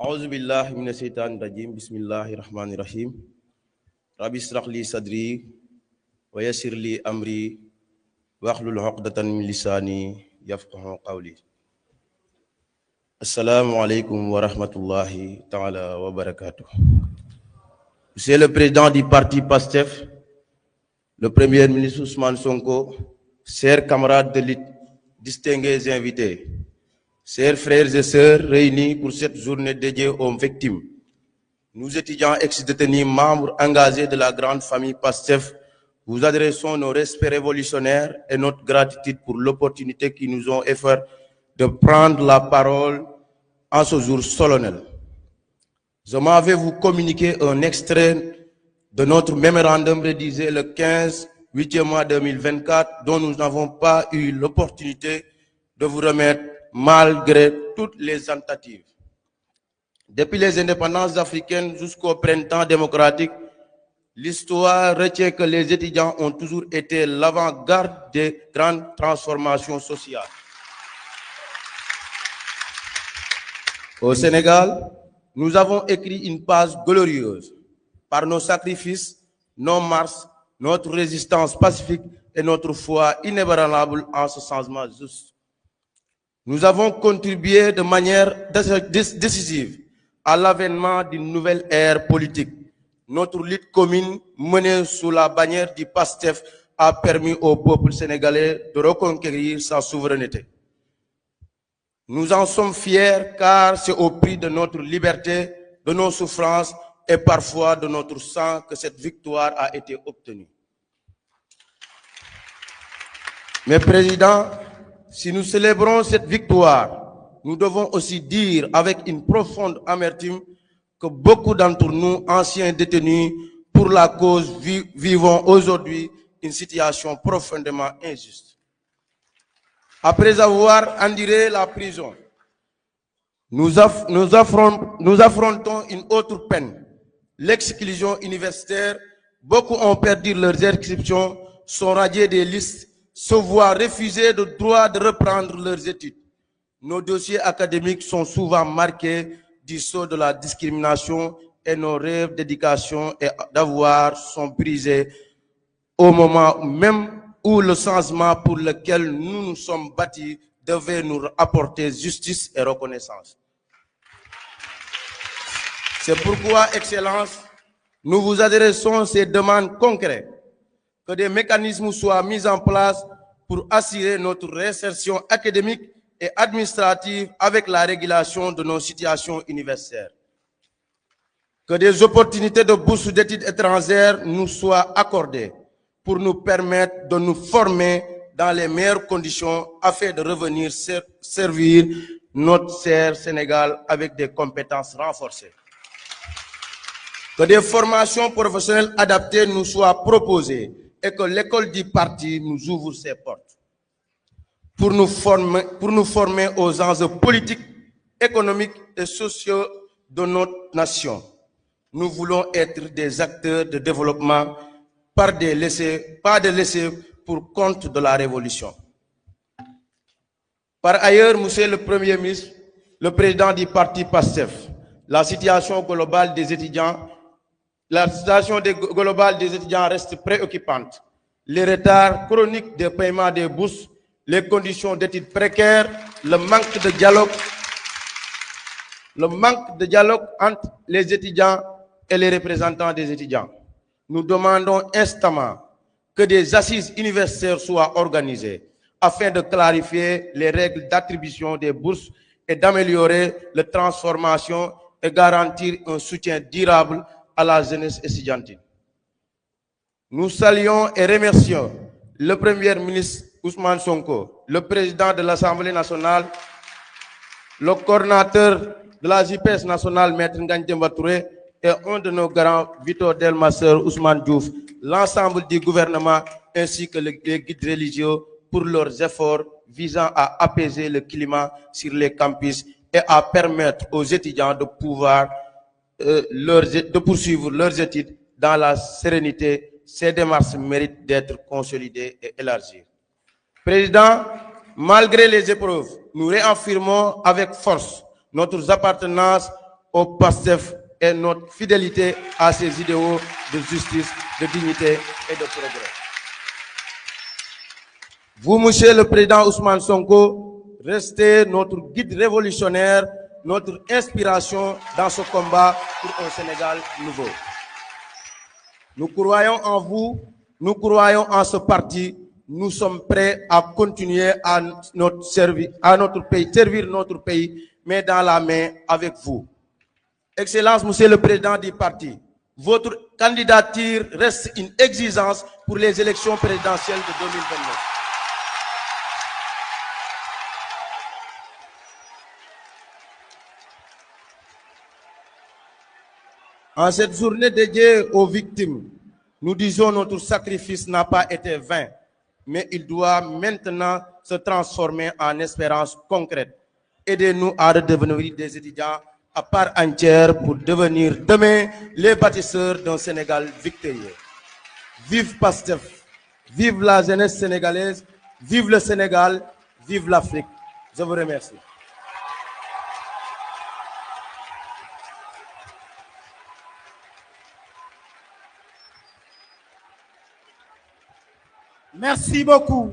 أعوذ بالله من الشيطان الرجيم بسم الله الرحمن الرحيم ربي اشرح لي صدري ويسر لي أمري واحلل عقدة من لساني يفقهوا قولي السلام عليكم ورحمة الله تعالى وبركاته. Monsieur le président du parti PASTEF, le premier ministre Ousmane Sonko, chers camarades de lutte, distingués invités, chers frères et sœurs réunis pour cette journée dédiée aux victimes, nous étudiants ex-détenus, membres engagés de la grande famille PASTEF, vous adressons nos respects révolutionnaires et notre gratitude pour l'opportunité qui nous ont offert de prendre la parole en ce jour solennel. Je m'en vais vous communiquer un extrait de notre mémorandum rédigé le 15/8 mois 2024 dont nous n'avons pas eu l'opportunité de vous remettre malgré toutes les tentatives. Depuis les indépendances africaines jusqu'au printemps démocratique, l'histoire retient que les étudiants ont toujours été l'avant-garde des grandes transformations sociales. Au Sénégal, nous avons écrit une page glorieuse par nos sacrifices, nos marches, notre résistance pacifique et notre foi inébranlable en ce changement juste. Nous avons contribué de manière décisive à l'avènement d'une nouvelle ère politique. Notre lutte commune menée sous la bannière du PASTEF a permis au peuple sénégalais de reconquérir sa souveraineté. Nous en sommes fiers car c'est au prix de notre liberté, de nos souffrances et parfois de notre sang que cette victoire a été obtenue. Mais Président, si nous célébrons cette victoire, nous devons aussi dire avec une profonde amertume que beaucoup d'entre nous, anciens détenus pour la cause, vivons aujourd'hui une situation profondément injuste. Après avoir enduré la prison, nous affrontons une autre peine, l'exclusion universitaire. Beaucoup ont perdu leurs inscriptions, sont radiés des listes, se voient refuser le droit de reprendre leurs études. Nos dossiers académiques sont souvent marqués du sceau de la discrimination et nos rêves d'éducation et d'avoir sont brisés au moment même où le changement pour lequel nous nous sommes bâtis devait nous apporter justice et reconnaissance. C'est pourquoi, Excellence, nous vous adressons ces demandes concrètes, que des mécanismes soient mis en place pour assurer notre réinsertion académique et administrative avec la régulation de nos situations universitaires. Que des opportunités de bourse d'études étrangères nous soient accordées pour nous permettre de nous former dans les meilleures conditions afin de revenir servir notre cher Sénégal avec des compétences renforcées. Que des formations professionnelles adaptées nous soient proposées et que l'école du parti nous ouvre ses portes. Pour nous former aux enjeux politiques, économiques et sociaux de notre nation. Nous voulons être des acteurs de développement pas des laissés pour compte de la révolution. Par ailleurs, Monsieur le Premier ministre, le président du parti PASTEF, la situation globale des étudiants reste préoccupante. Les retards chroniques de paiement des bourses, les conditions d'études précaires, le manque de dialogue entre les étudiants et les représentants des étudiants. Nous demandons instamment que des assises universitaires soient organisées afin de clarifier les règles d'attribution des bourses et d'améliorer la transformation et garantir un soutien durable à la jeunesse estudiantine. Nous saluons et remercions le Premier ministre Ousmane Sonko, le président de l'Assemblée nationale, le coordinateur de la JPS nationale, Maître Ngagne Demba Touré, et un de nos grands, Victor Delmasseur, Ousmane Diouf, l'ensemble du gouvernement ainsi que les guides religieux pour leurs efforts visant à apaiser le climat sur les campus et à permettre aux étudiants de pouvoir de poursuivre leurs études dans la sérénité. Ces démarches méritent d'être consolidées et élargies. Président, malgré les épreuves, nous réaffirmons avec force notre appartenance au PASTEF et notre fidélité à ses idéaux de justice, de dignité et de progrès. Vous, Monsieur le Président Ousmane Sonko, restez notre guide révolutionnaire, notre inspiration dans ce combat pour un Sénégal nouveau. Nous croyons en vous, nous croyons en ce parti, nous sommes prêts à continuer à notre pays, servir notre pays, mais dans la main avec vous. Excellence, Monsieur le Président du parti, votre candidature reste une exigence pour les élections présidentielles de 2029. En cette journée dédiée aux victimes, nous disons notre sacrifice n'a pas été vain, mais il doit maintenant se transformer en espérance concrète. Aidez-nous à redevenir des étudiants à part entière pour devenir demain les bâtisseurs d'un Sénégal victorieux. Vive PASTEF, vive la jeunesse sénégalaise, vive le Sénégal, vive l'Afrique. Je vous remercie. Merci beaucoup.